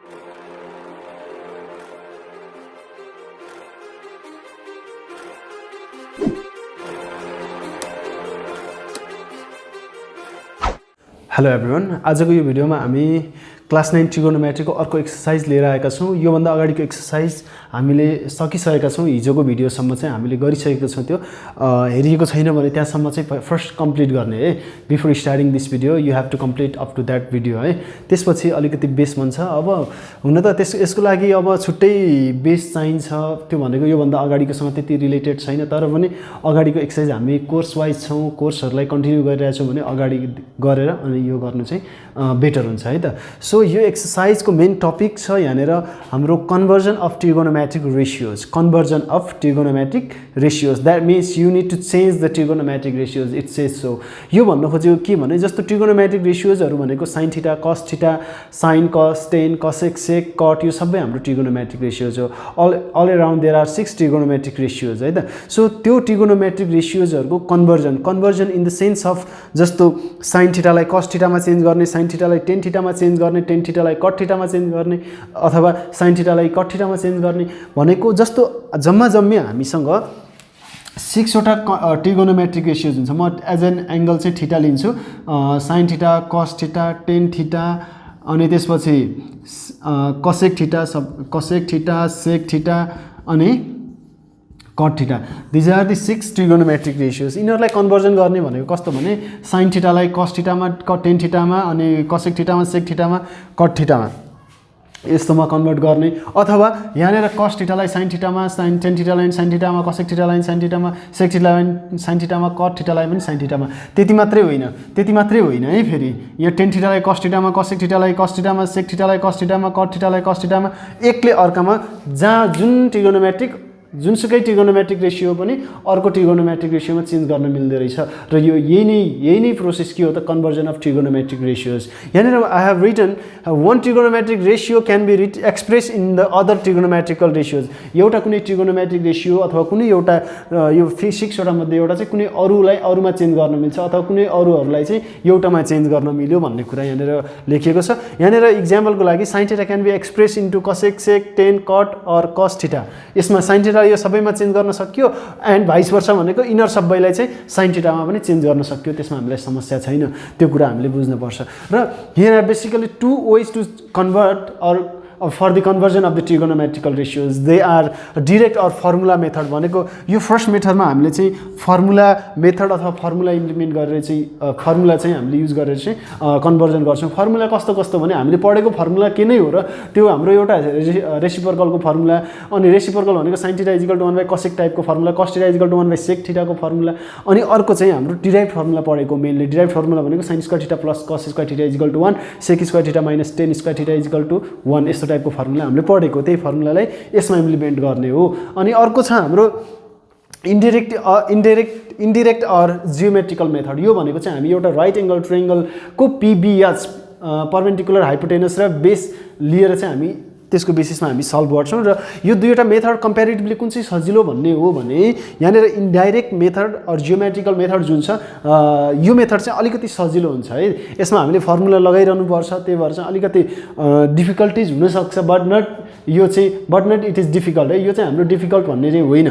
Hello everyone, आजको यो भिडियोमा हामी क्लास 9 ट्रिगोनोमेट्रीको अर्को एक्सरसाइज लिएर आएका छौं। यो भन्दा अगाडिको एक्सरसाइज हामीले सकिसकेका छौं। हिजोको भिडियोसम्म चाहिँ हामीले गरिसकेका छौं। त्यो हेरिएको छैन भने त्यहाँसम्म चाहिँ फर्स्ट कम्प्लिट गर्ने है। Before starting this video you have to complete up to that video है। त्यसपछि अलिकति बेस बन्छ। अब हुन त यसको लागि अब छुट्टै बेस चाहिन्छ। त्यो भनेको यो भन्दा अगाडिकोसँग त्यति रिलेटेड छैन, तर पनि अगाडिको एक्सरसाइज हामी कोर्स वाइज छौं, कोर्सहरुलाई कन्टिन्यू गरिरहेका छौं भने अगाडि गरेर अनि यो गर्नु चाहिँ बेटर हुन्छ है त। सो यो एक्सरसाइजको मेन टपिक छ यहाँनेर हाम्रो conversion of trigonometric ratios. Conversion of trigonometric ratios, that means you need to change the trigonometric ratios. It says so. यो भन्न खोजेको के भने जस्तो ट्रिगोनोमेट्रिक रेशियोजहरु भनेको sin theta, cos theta, sin cos, tan, cosec, sec, cot, यो सबै हाम्रो ट्रिगोनोमेट्रिक रेशियोज हो। All around there are 6 trigonometric ratios है त। सो त्यो ट्रिगोनोमेट्रिक रेशियोजहरुको conversion in the sense of जस्तो sin थीटालाई cos थीटामा चेन्ज गर्ने, sin थीटालाई tan थीटामा चेन्ज गर्ने, tan थीटालाई cot थीटामा चेन्ज गर्ने, अथवा sin थीटालाई cot थीटामा चेन्ज गर्ने भनेको जस्तो जम्मै हामीसँग 6 वटा ट्रिगोनोमेट्रिक रेशियोज हुन्छ। म एज एन एंगल चाहिँ थीटा लिन्छु, sin theta, cos theta, tan theta, अनि त्यसपछि cosec थीटा, sec थीटा अनि cot theta. These are the 6 trigonometric ratios. इनहरुलाई कन्भर्जन गर्ने भनेको कस्तो भने sin थीटालाई cos थीटामा, tan थीटामा, अनि cosec थीटामा, sec थीटामा, cot थीटामा यस्तोमा कन्भर्ट गर्ने, अथवा यहाँनेर cos थीटालाई sin थीटामा, tan थीटालाई sin थीटामा, cosec थीटालाई sin थीटामा, sec थीटालाई sin थीटामा, cot थीटालाई पनि sin थीटामा। त्यति मात्रै होइन है। फेरि यहाँ tan थीटालाई cos थीटामा, cosec थीटालाई cos थीटामा, sec थीटालाई cos थीटामा, cot थीटालाई cos थीटामा, एकले अर्कामा जहाँ जुनसुकै ट्रिगोनोमेट्रिक रेशियो पनि अर्को ट्रिगोनोमेट्रिक रेशियोमा चेन्ज गर्न मिल्दै रहेछ। र यो यही नै प्रोसेस के हो त, कन्भर्जन अफ ट्रिगोनोमेट्रिक रेशियोज। यहाँनिर I have written one trigonometric ratio can be express in the other trigonometrical ratios. एउटा कुनै ट्रिगोनोमेट्रिक रेशियो अथवा कुनै एउटा यो 6 वटा मध्ये एउटा चाहिँ कुनै अरूलाई अरूमा चेन्ज गर्न मिल्छ, अथवा कुनै अरूहरूलाई चाहिँ एउटामा चेन्ज गर्न मिल्यो भन्ने कुरा यहाँनिर लेखिएको छ। यहाँनिर एक्जाम्पलको लागि sin theta can be express into cosec, sec, tan, cot और cos थीटा। यसमा sin थीटा यो सबैमा चेन्ज गर्न सक्यो, एन्ड भाइस वर्सा भनेको इनर सबैलाई चाहिँ sin थीटामा पनि चेन्ज गर्न सक्यो। त्यसमा हामीलाई समस्या छैन। त्यो कुरा हामीले बुझ्नु पर्छ। र here are basically 2 ways to convert or for the conversion of the trigonometrical ratios. They are direct or formula method भनेको यो फर्स्ट मेथडमा हामीले चाहिँ फर्मुला मेथड अथवा फर्मुला इम्प्लिमेन्ट गरेर चाहिँ फर्मुला चाहिँ हामीले युज गरेर चाहिँ कन्भर्जन गर्छौं। फर्मुला कस्तो भने हामीले पढेको फर्मुला के नै हो र त्यो हाम्रो एउटा रेसिप्रोकलको फर्मुला, अनि रेसिप्रोकल भनेको sin थीटा = 1 cosec टाइपको फर्मुला, cos थीटा = 1 sec थीटाको फर्मुला, अनि अर्को चाहिँ हाम्रो डिराइभ फर्मुला पढेको। मेनली डिराइभ फर्मुला भनेको sin square theta + cos square theta = 1, sec square theta - tan square theta = 1 यस्तो टाइपको फर्मुला हामीले पढेको। त्यही फर्मुलालाई यसमा इम्प्लिमेन्ट गर्ने हो। अनि अर्को छ हाम्रो इन्डाइरेक्ट अर जियोमेट्रिकल मेथड। यो भनेको चाहिँ हामी एउटा राइट एंगल ट्रायंगलको PBH परपेन्डिकुलर हाइपोटेनस र बेस लिएर चाहिँ हामी त्यसको बेसिसमा हामी सल्भ गर्छौं। र यो दुईवटा मेथड कम्प्यारेटिभली कुन चाहिँ सजिलो भन्ने हो भने यहाँनेर indirect method or geometrical method जुन छ यो मेथड चाहिँ अलिकति सजिलो हुन्छ है। यसमा हामीले फर्मुला लगाइरहनु पर्छ, त्यही भएर चाहिँ अलिकति डिफिकल्टीज हुन सक्छ, but not it is difficult है। यो चाहिँ हाम्रो डिफिकल्ट भन्ने चाहिँ होइन,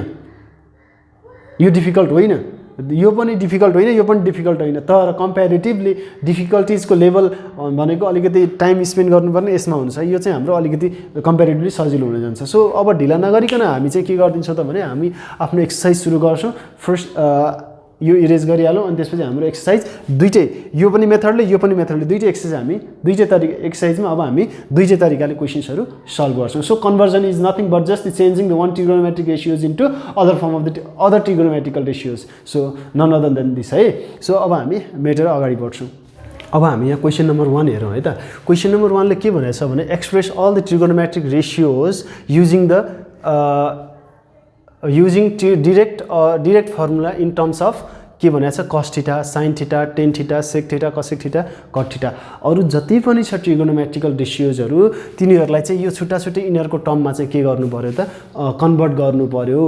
यो डिफिकल्ट होइन, यो पनि डिफिकल्ट होइन, यो पनि डिफिकल्ट होइन, तर कम्प्यारेटिभली डिफिकल्टीजको लेभल भनेको अलिकति टाइम स्पेन्ड गर्नुपर्ने यसमा हुन्छ। यो चाहिँ हाम्रो अलिकति कम्प्यारेटिभली सजिलो हुन जान्छ। सो अब ढिला नगरिकन हामी चाहिँ के गर्दिन्छौँ त भने हामी आफ्नो एक्सरसाइज सुरु गर्छौँ। फर्स्ट यो इरेज गरिहालौँ, अनि त्यसपछि हाम्रो एक्सरसाइज दुईटै यो पनि मेथडले दुईटै एक्सरसाइज हामी एक्सरसाइजमा अब हामी दुईटै तरिकाले क्वेशन्सहरू सल्भ गर्छौँ। So conversion is nothing but just changing the one trigonometric ratios into other form of the other trigonometrical ratios. So none other than this है। सो अब हामी मेटर अगाडि बढ्छौँ। अब हामी यहाँ क्वेशन नम्बर 1 हेरौँ है त। क्वेशन नम्बर 1 ले के भनेको छ भने express all the trigonometric ratios using direct formula in terms of के भनेको छ cos theta sin theta tan theta sec theta cosec theta cot theta अरु जति पनि छ ट्रिगोनोमेट्रिकल रेशियोजहरु तिनीहरुलाई चाहिँ यो छुट्टा छुट्टै इनहरुको टर्ममा चाहिँ के गर्नु पर्यो त कन्भर्ट गर्नु पर्यो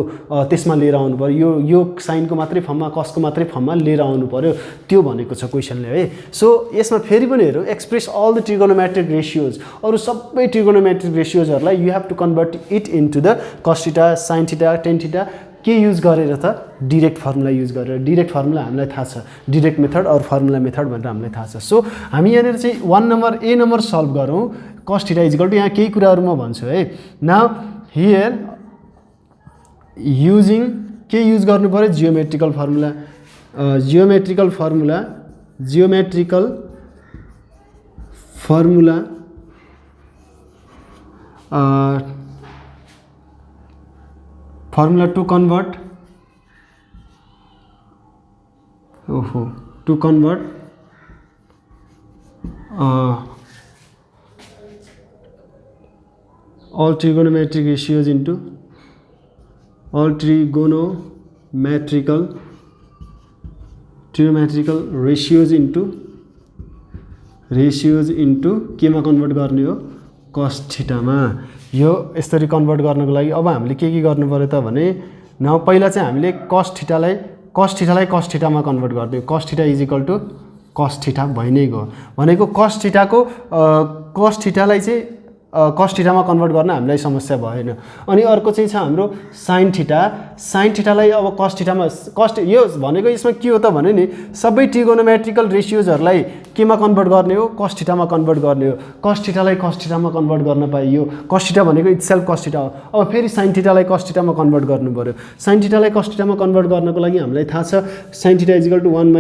त्यसमा लिएर आउनु पर्यो यो sin को मात्रै फर्ममा cos को मात्रै फर्ममा लिएर आउनु पर्यो त्यो भनेको छ क्वेशनले है सो यसमा फेरि पनि हेरौं express all the trigonometric ratios अरु सबै ट्रिगोनोमेट्रिक रेशियोजहरुलाई you have to convert it into the cos theta sin theta tan theta के युज गरेर त डाइरेक्ट फर्मुला युज गरेर डाइरेक्ट फर्मुला हामीलाई थाहा छ डाइरेक्ट मेथड और फर्मुला मेथड भनेर हामीलाई थाहा छ सो हामी यहाँनिर चाहिँ 1 नम्बर ए नम्बर सल्भ गरौँ cos theta is equal to यहाँ केही कुराहरु म भन्छु है नाउ हियर युजिङ के युज गर्नु पर्यो geometrical formula formula to convert all trigonometric ratios into ratios into केमा कन्भर्ट गर्ने हो cos थीटा मा यो यसरी कन्भर्ट गर्नको लागि अब हामीले के गर्नु पर्यो त भने न पहिला चाहिँ हामीले cos थीटालाई cos थीटामा कन्भर्ट गर्दियौ cos theta is equal to cos theta भइ नै गयो भनेको cos थीटालाई चाहिँ cos थीटामा कन्भर्ट गर्न हामीलाई समस्या भएन अनि अर्को चाहिँ छ हाम्रो sin थीटालाई अब cos थीटामा यो भनेको यसमा के हो त भने नि सबै ट्रिगोनोमेट्रिकल रेशियोजहरुलाई केमा कन्भर्ट गर्ने हो cos थीटामा कन्भर्ट गर्ने हो cos थीटालाई cos थीटामा कन्भर्ट गर्न पाइयो cos थीटा भनेको इटसेल्फ cos थीटा हो अब फेरि sin थीटालाई cos थीटामा कन्भर्ट गर्नु पर्यो sin थीटालाई cos थीटामा कन्भर्ट गर्नको लागि हामीलाई थाहा छ sin theta is equal to 1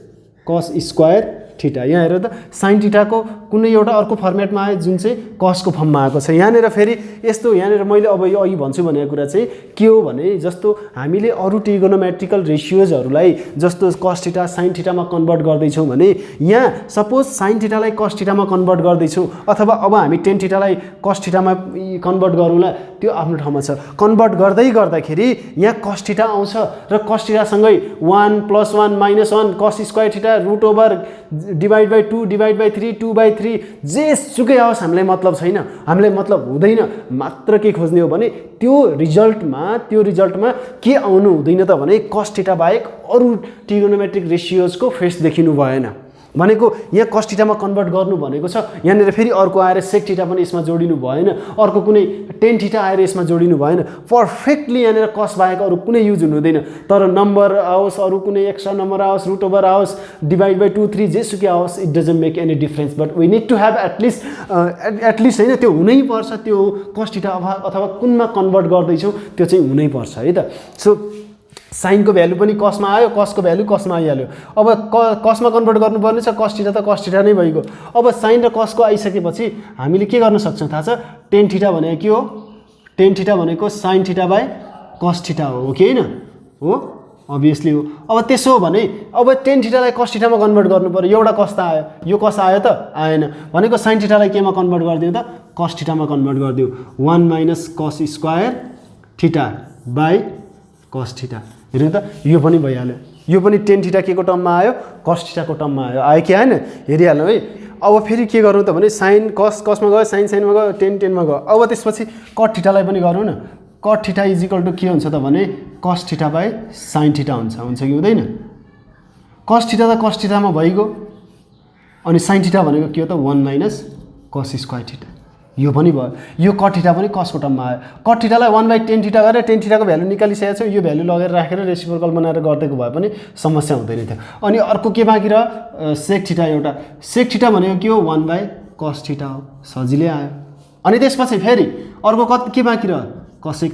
- cos square theta यहाँ हेर त sin थीटा को कुनै एउटा अर्को फर्मेटमा आयो जुन चाहिँ cos को फर्ममा आएको छ यहाँनेर फेरि यस्तो यहाँनेर मैले अब यो अघि भन्छु भनेको कुरा चाहिँ के हो भने जस्तो हामीले अरु ट्रिगोनोमेट्रिकल रेशियोजहरुलाई जस्तो cos थीटा sin थीटामा कन्भर्ट गर्दै छौं भने यहाँ सपोज sin थीटालाई cos थीटामा कन्भर्ट गर्दै छौं अथवा अब हामी tan थीटालाई cos थीटामा कन्भर्ट गरौँला त्यो आफ्नो ठाउँमा छ कन्भर्ट गर्दाखेरि यहाँ cos थीटा आउँछ र cos थीटा सँगै 1 + 1 - 1 cos स्क्वायर थीटा √/2 / 3 2/3 जेसुकै आओस् हामीलाई मतलब छैन हामीलाई मतलब हुँदैन मात्र के खोज्ने हो भने त्यो रिजल्टमा के आउनु हुँदैन त भने cos थीटा बाहेक अरु ट्रिगोनोमेट्रिक रेशियोजको फेस देखिनु भएन भनेको यहाँ cos थीटामा कन्भर्ट गर्नु भनेको छ यहाँनेर फेरि अर्को आएर sec थीटा पनि यसमा जोडिनु भएन अर्को कुनै tan थीटा आएर यसमा जोडिनु भएन परफेक्टली यहाँनेर cos बाहेक अरु कुनै युज हुनु हुँदैन तर नम्बर आओस् अरु कुनै एक्स्ट्रा नम्बर आओस् √/, आओस् / 2 3 जेसुकै आओस् it doesn't make any difference but we need to have at least हैन त्यो हुनै पर्छ त्यो cos थीटा अथवा कुनमा कन्भर्ट गर्दै छौ त्यो चाहिँ हुनै पर्छ है त सो sin को भ्यालु पनि cos मा आयो cos को भ्यालु cos मा आइहाल्यो अब cos मा कन्भर्ट गर्नुपर्ने छ cos थीटा त cos थीटा नै भइगयो अब sin र cos को आइसकेपछि हामीले के गर्न सक्छौं थाहा छ tan थीटा भनेको के हो tan थीटा भनेको sin theta by cos theta हो कि हैन हो obviously हो अब त्यसो हो भने अब tan थीटालाई cos थीटामा कन्भर्ट गर्नु पर्यो एउटा cos त आयो यो cos आयो त आएन भनेको sin थीटालाई केमा कन्भर्ट गर्दियौ त cos थीटामा कन्भर्ट गर्दियौ 1 - cos square theta by cos theta हेर्नु त यो पनि भइहाल्यो यो पनि tan थीटा के को टर्ममा आयो cos थीटा को टर्ममा आयो कि हैन हेरिहाल्नु है अब फेरि के गरौँ त भने sin cos मा गयो sin मा गयो tan मा गयो अब त्यसपछि cot थीटालाई पनि गरौँ न cot theta is equal to के हुन्छ त भने cos theta by sin theta हुन्छ कि हुँदैन cos थीटा त cos थीटामा भइगयो अनि sin थीटा भनेको के हो त 1 - cos स्क्वायर थीटा यो पनि भयो यो cot थीटा पनि cos को टर्ममा आयो cot थीटालाई 1/tan थीटा गरेर tan थीटा को भ्यालु निकालिसकेको छु यो भ्यालु लगेर राखेर रेसिप्रोकल बनाएर गर्दैको भए पनि समस्या हुँदैन थियो अनि अर्को के बाँकी र sec थीटा एउटा sec थीटा भनेको के हो 1/cos थीटा हो सजिलै आयो अनि त्यसपछि फेरि अर्को के बाँकी र cosec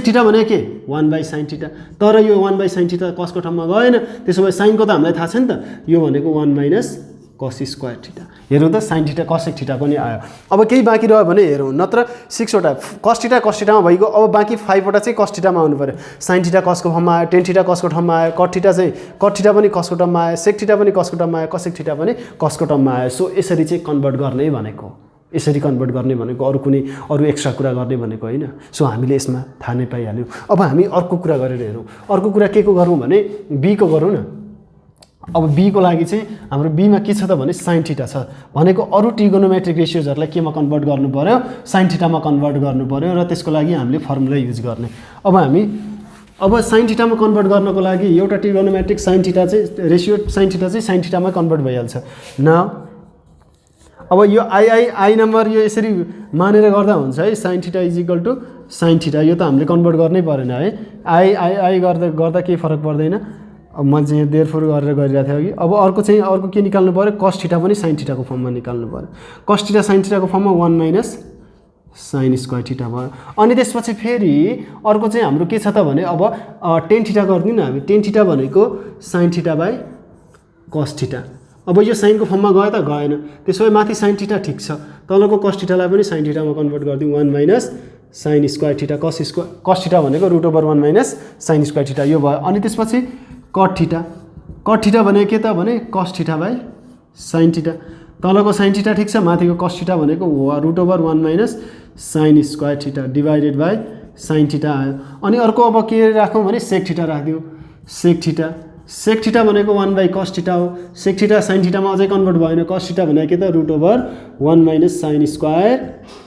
थीटा भनेको के 1/sin थीटा तर यो 1/sin थीटा cos को टर्ममा गएन त्यसोभए sin को त हामीलाई थाहा छ नि त यो भनेको 1 - cos स्क्वायर थीटा हेरौँ त sin थीटा cosec थीटा पनि आयो अब केही बाँकी रह्यो भने हेरौँ नत्र 6 वटा cos थीटामा भइगयो अब बाँकी 5 वटा चाहिँ cos थीटामा आउनु पर्यो sin थीटा cos को फर्ममा आयो tan थीटा cos को टर्ममा आयो cot थीटा पनि cos को टर्ममा आयो sec थीटा पनि cos को टर्ममा आयो cosec थीटा पनि cos को टर्ममा आयो सो यसरी चाहिँ कन्भर्ट गर्ने भनेको यसरी कन्भर्ट गर्ने भनेको अरू एक्स्ट्रा कुरा गर्ने भनेको होइन। सो हामीले यसमा थाहा नै पाइहाल्यौँ। अब हामी अर्को कुरा गरेर हेरौँ। अर्को कुरा के को गरौँ भने बीको गरौँ न। अब बीको लागि चाहिँ हाम्रो बीमा के छ त भने sin थीटा छ भनेको अरू ट्रिगोनोमेट्रिक रेशियोजहरूलाई केमा कन्भर्ट गर्नु पर्यो, sin थीटामा कन्भर्ट गर्नु पर्यो र त्यसको लागि हामीले फर्मुला युज गर्ने। अब sin थीटामा कन्भर्ट गर्नको लागि एउटा ट्रिगोनोमेट्रिक sin थीटा चाहिँ रेशियो sin थीटा चाहिँ sin थीटामा कन्भर्ट भइहाल्छ न। अब यो आई नम्बर यो यसरी मानेर गर्दा हुन्छ है, sin theta is equal to sin theta. यो त हामीले कन्भर्ट गर्नै परेन है, आई गर्दा केही फरक पर्दैन। अब मैले चाहिँ यहाँ देयरफोर गरेर गरिरहेको थिएँ अघि। अब अर्को के निकाल्नु पऱ्यो, cos थीटा पनि sin थीटाको फर्ममा निकाल्नु पऱ्यो। cos थीटा sin थीटाको फर्ममा 1 माइनस sin स्क्वायर थीटा भयो। अनि त्यसपछि फेरि अर्को चाहिँ हाम्रो के छ त भने अब tan थीटा गरिदिउँ न हामी। tan थीटा भनेको sin theta by cos theta. अब यो साइनको फर्ममा गयो त गएन, त्यसो भए माथि sin थीटा ठिक छ, तलको cos थीटालाई पनि sin थीटामा कन्भर्ट गरिदिउँ। 1 minus sin square theta cos theta भनेको √1 माइनस sin स्क्वायर थीटा यो भयो। अनि त्यसपछि cot थीटा भनेको के त भने cos theta by sin theta. तलको sin थीटा ठिक छ, माथिको cos थीटा भनेको √1 minus sin square theta divided by sin theta आयो। अनि अर्को अब के राखौँ भने sec थीटा राखिदिउँ। sec थीटा भनेको 1/cos थीटा हो। sec थीटा sin थीटामा अझै कन्भर्ट भएन, cos थीटा भनेको के त √1 माइनस sin स्क्वायर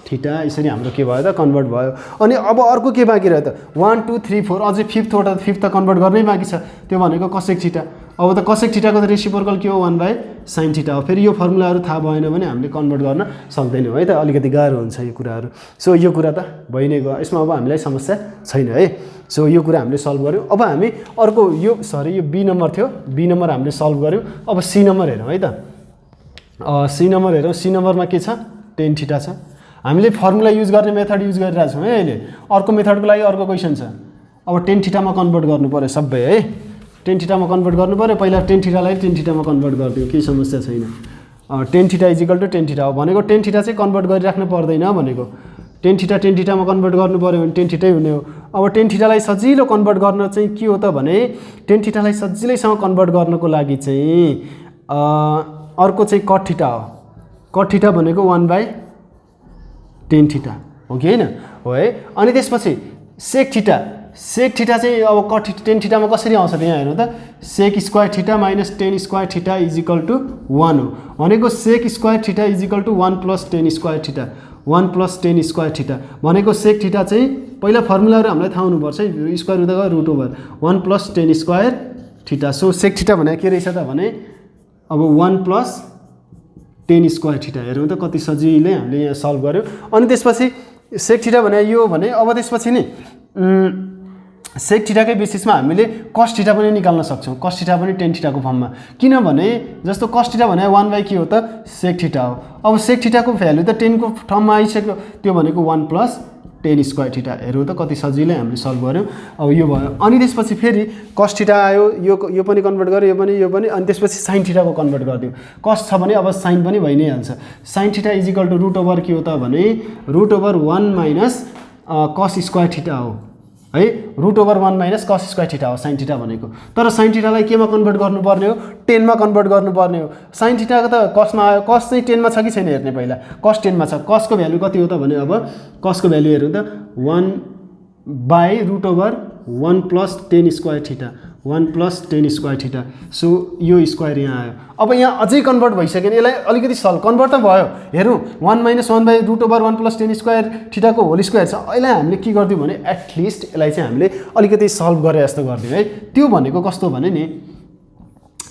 थीटा। यसरी हाम्रो के भयो त कन्भर्ट भयो। अनि अब अर्को के बाँकी रह्यो त 1 2 3 4 अझै फिफ्थ त कन्भर्ट गर्नै बाँकी छ, त्यो भनेको cosec थीटा। अब त cosec थीटाको त रेसिप्रोकल के हो 1/sin थीटा हो। फेरि यो फर्मुलाहरू थाहा भएन भने हामीले कन्भर्ट गर्न सक्दैनौँ है त, अलिकति गाह्रो हुन्छ यो कुराहरू। सो यो कुरा त भइ नै गयो, यसमा अब हामीलाई समस्या छैन है। सो यो कुरा हामीले सल्भ गऱ्यौँ। अब हामी अर्को यो बी नम्बर थियो, बी नम्बर हामीले सल्भ गऱ्यौँ। अब सी नम्बर हेरौँ है त। सी नम्बर हेरौँ। सी नम्बरमा के छ, tan थीटा छ। हामीले फर्मुला युज गर्ने मेथड युज गरिरहेको छौँ है अहिले। अर्को मेथडको लागि अर्को क्वेसन छ। अब tan थीटामा कन्भर्ट गर्नु पऱ्यो सबै है, tan थीटामा कन्भर्ट गर्नु पऱ्यो। पहिला tan थीटालाई tan थीटामा कन्भर्ट गरिदिउँ, केही समस्या छैन। tan theta is equal to tan theta हो भनेको tan थीटा चाहिँ कन्भर्ट गरिराख्नु पर्दैन भनेको। tan थीटामा कन्भर्ट गर्नु पऱ्यो भने tan थीटै हुने हो। अब tan थीटालाई सजिलो कन्भर्ट गर्न चाहिँ के हो त भने tan थीटालाई सजिलैसँग कन्भर्ट गर्नको लागि चाहिँ अर्को चाहिँ cot थीटा हो। cot थीटा भनेको 1/tan थीटा हो कि होइन हो है। अनि त्यसपछि sec थीटा चाहिँ अब tan थीटामा कसरी आउँछ त यहाँ हेर्नु त, sec square theta minus tan square theta is equal to 1 हो भनेको sec square theta is equal to 1 plus tan square theta, 1 plus tan square theta भनेको sec थीटा चाहिँ पहिला फर्मुलाहरू हामीलाई थाहा हुनुपर्छ है। स्क्वायर हुँदा गयो √1 plus tan square theta. So sec theta भनेको के रहेछ त भने अब 1 प्लस tan स्क्वायर थीटा। हेरौँ त कति सजिलै हामीले यहाँ सल्भ गऱ्यौँ। अनि त्यसपछि sec थीटा भने यो भने अब त्यसपछि नि sec थीटाकै बेसिसमा हामीले cos थीटा पनि निकाल्न सक्छौँ। cos थीटा पनि tan थीटाको फर्ममा, किनभने जस्तो cos थीटा भने 1 के हो त sec थीटा हो। अब sec थीटाको भ्यालु त tan को टर्ममा आइसक्यो, त्यो भनेको 1 प्लस tan स्क्वायर थीटा। हेरौँ त कति सजिलै हामीले सल्भ गऱ्यौँ। अब यो भयो। अनि त्यसपछि फेरि cos थीटा आयो, यो पनि कन्भर्ट गर्यो, यो पनि अनि त्यसपछि sin थीटाको कन्भर्ट गरिदिउँ। cos छ भने अब sin पनि भइ नै हाल्छ। sin theta is equal to √ओभर के हो त भने √1 माइनस cos स्क्वायर थीटा हो है। √1 माइनस cos स्क्वायर थीटा हो sin थीटा भनेको। तर sin थीटालाई केमा कन्भर्ट गर्नुपर्ने हो, tan मा कन्भर्ट गर्नुपर्ने हो। sin थीटाको त cosमा आयो, cos चाहिँ tan मा छ कि छैन हेर्ने पहिला। cos tan मा छ। cos को भ्यालु कति हो त भने अब cos को भ्यालु हेरौँ त 1/√1 plus tan square theta, 1 plus tan square theta. So यो स्क्वायर यहाँ आयो। अब यहाँ अझै कन्भर्ट भइसक्यो, यसलाई अलिकति सल्भ कन्भर्ट त भयो। हेरौँ 1 माइनस 1/√1 प्लस tan स्क्वायर थीटाको होल स्क्वायर छ। यसलाई हामीले के गरिदिउँ भने एटलिस्ट यसलाई चाहिँ हामीले अलिकति सल्भ गरे जस्तो गरिदिउँ है। त्यो भनेको कस्तो भने नि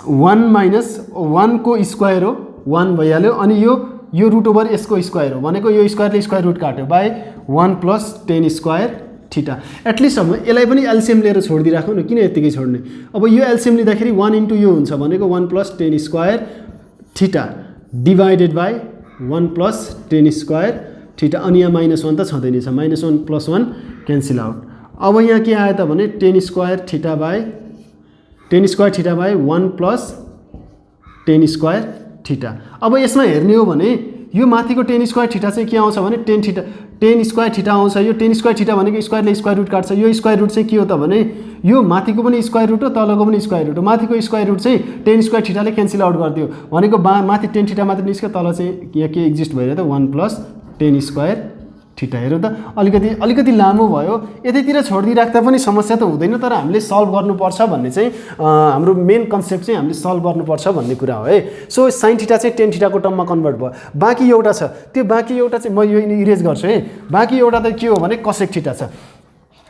1 माइनस 1 को स्क्वायर हो 1 भइहाल्यो। अनि यो √ओभर यसको स्क्वायर हो भनेको यो स्क्वायरले स्क्वायर रुट काट्यो by 1 plus tan square theta. At least अब यसलाई पनि एलसिएम लिएर छोडिदिइराखौँ न, किन यत्तिकै छोड्ने। अब यो एलसिएम लिँदाखेरि 1 इन्टु यो हुन्छ भनेको 1 plus tan square theta divided by 1 plus tan square theta. अनि यहाँ -1 त छँदैन छ, -1 प्लस 1 क्यान्सल आउट। अब यहाँ के आयो त भने tan square theta by 1 plus tan square theta. अब यसमा हेर्ने हो भने यो माथिको tan स्क्वायर थीटा चाहिँ के आउँछ भने tan स्क्वायर थीटा आउँछ। यो tan स्क्वायर थीटा भनेको स्क्वायरले स्क्वायर रुट काट्छ। यो स्क्वायर रुट चाहिँ के हो त भने यो माथिको पनि स्क्वायर रुट हो तलको पनि स्क्वायर रुट हो। माथिको स्क्वायर रुट चाहिँ टेन स्क्वायर थीटाले क्यान्सल आउट गरिदियो भनेको माथि टेन थीटा मात्र निस्क्यो, तल चाहिँ यहाँ के एक्जिस्ट भइरहेको त 1 + टेन स्क्वायर थीटा। हेरौँ त अलिकति लामो भयो, यतैतिर छोडिदिइराख्दा पनि समस्या त हुँदैन, तर हामीले सल्भ गर्नुपर्छ भन्ने चाहिँ हाम्रो मेन कन्सेप्ट चाहिँ हामीले सल्भ गर्नुपर्छ भन्ने कुरा हो है। सो साइन थीटा चाहिँ टेन थीटाको टर्ममा कन्भर्ट भयो। बाँकी एउटा छ, त्यो बाँकी एउटा चाहिँ म यो इरेज गर्छु है। बाँकी एउटा त के हो भने कोसेक थीटा छ।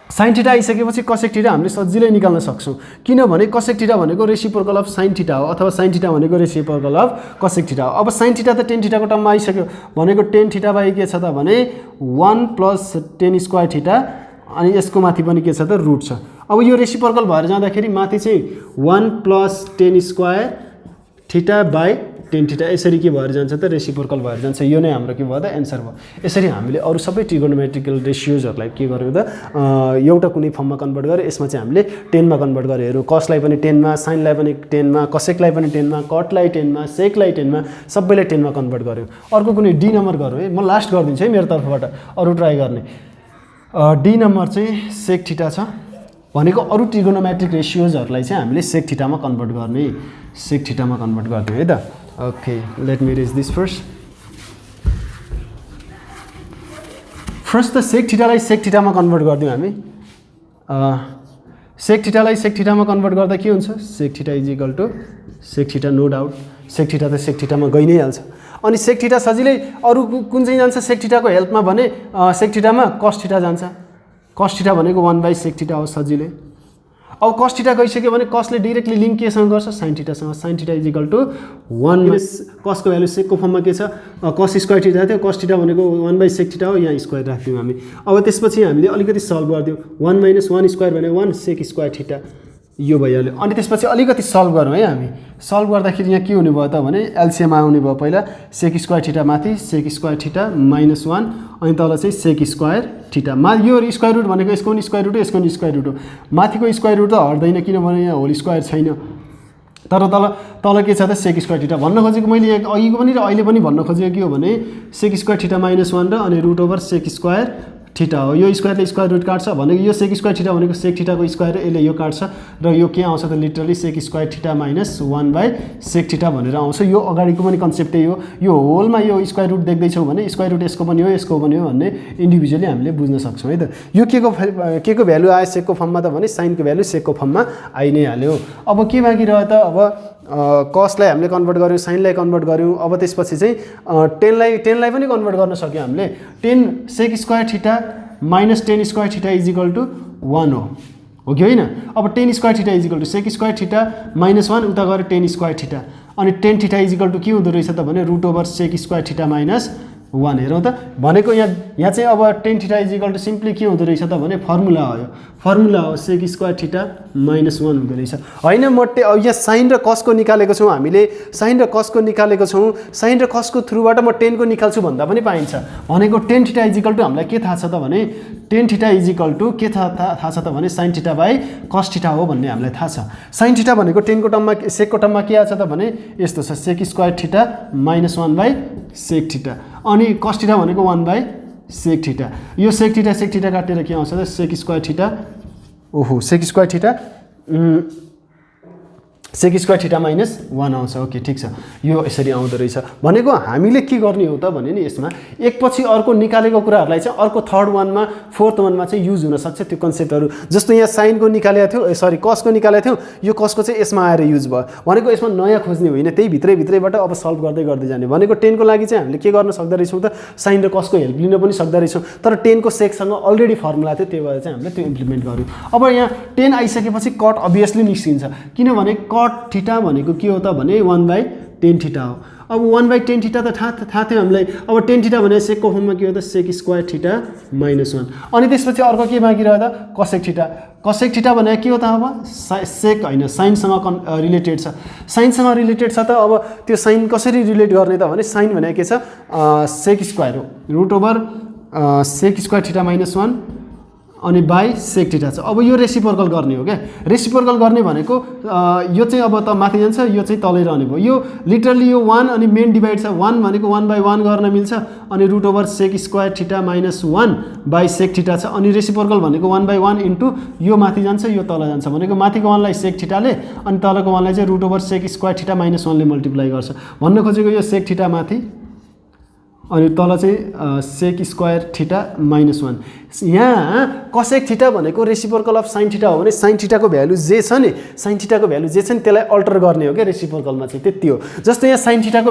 साइन थीटा आइसकेपछि कोसेक थीटा हामीले सजिलै निकाल्न सक्छौँ, किनभने कोसेक थीटा भनेको रेसिप्रोकल अफ साइन थीटा हो, अथवा साइन थीटा भनेको रेसिप्रोकल अफ कोसेक थीटा हो। अब साइन थीटा त टेन थीटाको टर्ममा आइसक्यो भनेको टेन थीटा बाई के छ त भने 1 + टेन स्क्वायर थीटा, अनि यसको माथि पनि के छ त रुट छ। अब यो रेसिप्रोकल भएर जाँदाखेरि माथि चाहिँ 1 + ten square theta by tan theta यसरी के भएर जान्छ त रेसिप्रोकल भएर जान्छ। यो नै हाम्रो के भयो त एन्सर भयो। यसरी हामीले अरू सबै ट्रिगोनोमेट्रिकल रेसियोजहरूलाई के गर्यौँ त एउटा कुनै फर्ममा कन्भर्ट गरेर यसमा चाहिँ हामीले 10 मा कन्भर्ट गरेर हेरौँ। कसलाई पनि 10 मा, साइनलाई पनि 10 मा, कोसेकलाई पनि 10 मा, कटलाई 10 मा, सेकलाई 10 मा, सबैलाई 10 मा कन्भर्ट गर्यौँ। अर्को कुनै डी नम्बर गरौँ है, म लास्ट गरिदिन्छु है मेरो तर्फबाट, अरू ट्राई गर्ने। डी नम्बर चाहिँ सेक थीटा छ भनेको अरू ट्रिगोनोमेट्रिक रेसियोजहरूलाई चाहिँ हामीले सेक थीटामा कन्भर्ट गर्ने, सेक थीटामा कन्भर्ट गरिदिउँ है त। Okay, let me raise this first त सेक थीटालाई सेक थीटामा कन्भर्ट गरिदिउँ हामी। सेक थीटालाई सेक थीटामा कन्भर्ट गर्दा के हुन्छ, sec theta is equal to sec theta, no doubt sec theta त सेक थीटामा गइ नै हाल्छ। अनि सेक थीटा सजिलै अरू कुन चाहिँ जान्छ सेक थीटाको हेल्पमा भने सेक थीटामा कस थीटा जान्छ। कस थीटा भनेको 1/सेक थीटा हो सजिलै। अब कस थीटा गइसक्यो भने कसले डाइरेक्टली लिङ्क केसँग गर्छ, साइन थीटासँग। Sine theta is equal to 1 कसको भ्यालु सेकको फर्ममा के छ, कस स्क्वायर थीटा थियो, कस थीटा भनेको 1/सेक थीटा हो, यहाँ स्क्वायर राख्दियौँ हामी। अब त्यसपछि हामीले अलिकति सल्भ गरिदिउँ, 1 - 1 स्क्वायर भने 1 सेक स्क्वायर थीटा, यो भइहाल्यो। अनि त्यसपछि अलिकति सल्भ गरौँ है हामी। सल्भ गर्दाखेरि यहाँ के हुने भयो त भने एलसिएम आउने भयो। पहिला सेक स्क्वायर थीटा माथि सेक स्क्वायर थीटा -1, अनि तल चाहिँ सेक स्क्वायर थीटा। यो स्क्वायर रुट भनेको यसको पनि स्क्वायर रुट हो, यसको पनि स्क्वायर रुट हो। माथिको स्क्वायर रुट त हट्दैन किनभने यहाँ होल स्क्वायर छैन, तर तल के छ त सेक स्क्वायर थीटा। भन्न खोजेको मैले अघिको पनि र अहिले पनि भन्न खोजेको के हो भने सेक स्क्वायर थीटा -1 र अनि root over sec square theta हो। यो स्क्वायरले स्क्वायर रुट काट्छ भनेको यो सेक स्क्वायर थीटा भनेको सेक थीटाको स्क्वायर हो, यसले यो काट्छ र यो के आउँछ त लिटरली सेक स्क्वायर थीटा -1/सेक थीटा भनेर आउँछ। यो अगाडिको पनि कन्सेप्ट त्यही हो। यो होलमा यो स्क्वायर रुट देख्दैछौँ भने स्क्वायर रुट यसको पनि हो, यसको पनि हो भन्ने इन्डिभिजुअली हामीले बुझ्न सक्छौँ है त। यो के को भ्यालु आयो सेकको फर्ममा त भने साइनको भ्यालु सेकको फर्ममा आइ नै हाल्यो। अब के बाँकी रह्यो त, अब कसलाई हामीले कन्भर्ट गऱ्यौँ, साइनलाई कन्भर्ट गऱ्यौँ। अब त्यसपछि चाहिँ टेनलाई पनि कन्भर्ट गर्न सक्यौँ हामीले। 10 sec square theta -10 square theta is equal to 1 हो कि होइन। अब 10 square theta is equal to sec square theta -1 उता गएर 10 स्क्वायर थीटा, अनि 10 थीटा इज इक्वल टु के हुँदो रहेछ त भने root over sec square theta -1। हेरौँ त भनेको यहाँ चाहिँ अब 10 theta is equal to simply के हुँदो रहेछ त भने फर्मुला हो, यो फर्मुला हो सेक स्क्वायर थीटा -1 हुँदो रहेछ होइन। अब यहाँ साइन र कसको निकालेको छौँ हामीले, साइन र कसको निकालेको छौँ, साइन र कसको थ्रुबाट म 10 को निकाल्छु भन्दा पनि पाइन्छ। भनेको 10 थीटा इज इक्वल टु हामीलाई के थाहा छ त भने 10 थीटा इज इक्वल टु के थाहा छ त भने sine theta by cos theta हो भन्ने हामीलाई थाहा छ। साइन थीटा भनेको 10 को टर्ममा सेकको टर्ममा के आछ त भने यस्तो छ, सेक स्क्वायर थीटा -1/सेक थीटा, अनि कस थीटा भनेको 1/सेक थीटा। यो सेक थीटा काटेर के आउँछ त सेक स्क्वायर थीटा, ओहो सेक square theta sec square theta -1 आउँछ। ओके ठिक छ, यो यसरी आउँदो रहेछ। भनेको हामीले के गर्ने हो त भने नि यसमा एकपछि अर्को निकालेको कुराहरूलाई चाहिँ अर्को थर्ड वानमा फोर्थ वानमा चाहिँ युज हुनसक्छ त्यो कन्सेप्टहरू। जस्तो यहाँ साइनको निकालेको थियो, सरी कसको निकालेको थियो, यो कसको चाहिँ यसमा आएर युज भयो। भनेको यसमा नयाँ खोज्ने होइन, त्यही भित्रैबाट अब सल्भ गर्दै जाने। भनेको 10 को लागि चाहिँ हामीले के गर्न सक्दो रहेछौँ त साइन र कसको हेल्प लिन पनि सक्दो रहेछौँ, तर 10 को सेकसँग अलरेडी फर्मुला थियो, त्यही भएर चाहिँ हामीले त्यो इम्प्लिमेन्ट गर्यौँ। अब यहाँ 10 आइसकेपछि कट अभियसली निस्किन्छ, किनभने कट थीटा भनेको के हो त भने 1/10 थीटा हो। अब 1/10 थीटा त थाहा थियो हामीलाई। अब 10 थीटा भने सेकको फर्ममा के हो त सेक स्क्वायर थीटा -1। अनि त्यसपछि अर्को के बाँकी रह्यो त कोसेक थीटा। कोसेक थीटा भने के हो त अब सेक होइन साइनसँग रिलेटेड छ। साइनसँग रिलेटेड छ त अब त्यो साइन कसरी रिलेट गर्ने त भने साइन भनेको के छ सेक स्क्वायर हो, root over sec square theta -1 अनि बाई सेक थीटा छ। अब यो रेसिप्रोकल गर्ने हो क्या। रेसिप्रोकल गर्ने भनेको यो चाहिँ अब त माथि जान्छ, यो चाहिँ तलै रहने भयो। यो लिटरली यो 1 अनि मेन डिभाइड छ। 1 भनेको 1/1 गर्न मिल्छ अनि root over sec square theta minus 1 by sec theta छ। अनि रेसिप्रोकल भनेको 1/1 इन्टु यो माथि जान्छ यो तल जान्छ भनेको माथिको 1 लाई सेक थीटाले अनि तलको 1 लाई चाहिँ root over sec square theta minus 1 ले मल्टिप्लाई गर्छ। भन्न खोजेको यो सेक थीटा माथि अनि तल चाहिँ सेक स्क्वायर थीटा माइनस 1। यहाँ कसेक थीटा भनेको रेसिप्रोकल अफ साइन थीटा हो भने साइन थीटाको भ्यालु जे छ नि, साइन थीटाको भ्यालु जे छ नि त्यसलाई अल्टर गर्ने हो क्या रेसिप्रोकलमा चाहिँ, त्यति हो। जस्तै यहाँ साइन थीटाको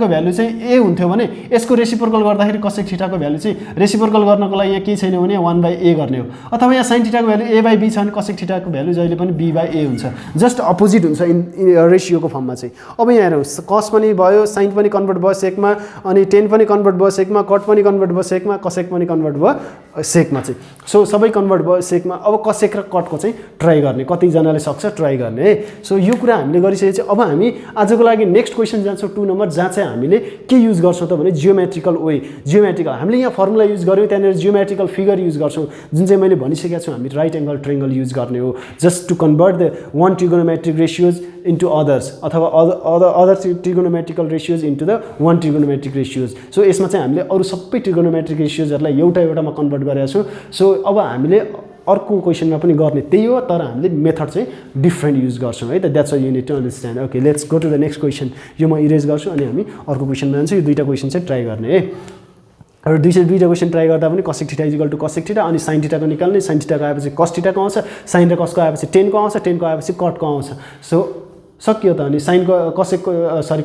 भ्यालु चाहिँ ए हुन्थ्यो भने यसको रेसिप्रोकल गर्दाखेरि कसेक थीटाको भ्यालु चाहिँ रेसिप्रोकल गर्नको लागि यहाँ के छैन भने 1/a गर्ने हो। अथवा यहाँ साइन थीटाको भ्यालु a/b छ भने कसेक थीटाको भ्यालु जहिले पनि b/a हुन्छ। जस्ट अपोजिट हुन्छ रेसियोको फर्ममा चाहिँ। अब यहाँ हेर्नुहोस् कस पनि भयो, साइन पनि कन्भर्ट भयो सेकमा, अनि टेन पनि कन्भर्ट भयो सेकमा, कट पनि कन्भर्ट भयो सेकमा, कसेक पनि कन्भर्ट भयो सेकमा चाहिँ। सो सबै कन्भर्ट भयो सेकमा। अब कसेक र कटको चाहिँ ट्राई गर्ने, कतिजनाले सक्छ ट्राई गर्ने है। सो यो कुरा हामीले गरिसकेपछि अब हामी आजको लागि नेक्स्ट क्वेसन जान्छौँ 2 नम्बर, जहाँ चाहिँ हामीले के युज गर्छौँ त भने जियोमेट्रिकल वे। जियोमेट्रिकल हामीले यहाँ फर्मुला युज गऱ्यौँ, त्यहाँनिर जियोमेट्रिकल फिगर युज गर्छौँ जुन चाहिँ मैले भनिसकेको छु। हामी राइट एङ्गल ट्रायङ्गल युज गर्ने हो just to convert the one trigonometric ratios into others अथवा other trigonometrical ratios into the one trigonometric ratios। So यसमा चाहिँ हामीले अरू सबै ट्रिगोनोमेट्रिक रेसियोजहरूलाई एउटामा कन्भर्ट गरेका छौँ। सो अब हामीले अर्को क्वेसनमा पनि गर्ने त्यही हो, तर हामीले मेथड चाहिँ डिफ्रेन्ट युज गर्छौँ है त। That's a you need to understand. Okay let's go to the next question. यो म इरेज गर्छु अनि हामी अर्को क्वेसनमा जान्छौँ। यो दुईवटा क्वेसन चाहिँ ट्राई गर्ने है। र दुईवटा क्वेसन ट्राई गर्दा पनि cosec theta equal to cosec theta अनि साइन थीटाको निकाल्ने, साइन थीटाको आएपछि कस थीटाको आउँछ, साइन र कसको आएपछि टेनको आउँछ, टेनको आएपछि कटको आउँछ। सो सकियो त। अनि साइनको कसेकको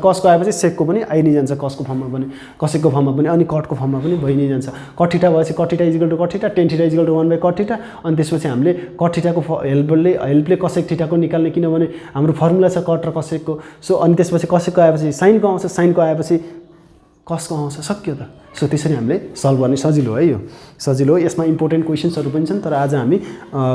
कसको आएपछि सेकको पनि आइ नै जान्छ, कसको फर्ममा पनि कसेकको फर्ममा पनि अनि कटको फर्ममा पनि भइ नै जान्छ। कट थीटा भएपछि cot theta equal to cot theta, tan theta equal to 1/कट थीटा। अनि त्यसपछि हामीले कट थीटाको हेल्पले कसेक थीटाको निकाल्ने, किनभने हाम्रो फर्मुला छ कट र कसेकको। सो अनि त्यसपछि कसेकको आएपछि साइनको आउँछ, साइनको आएपछि कसको आउँछ, सक्यो त। सो त्यसरी हामीले सल्भ गर्ने सजिलो है, यो सजिलो हो। यसमा इम्पोर्टेन्ट क्वेसन्सहरू पनि छन्, तर आज हामी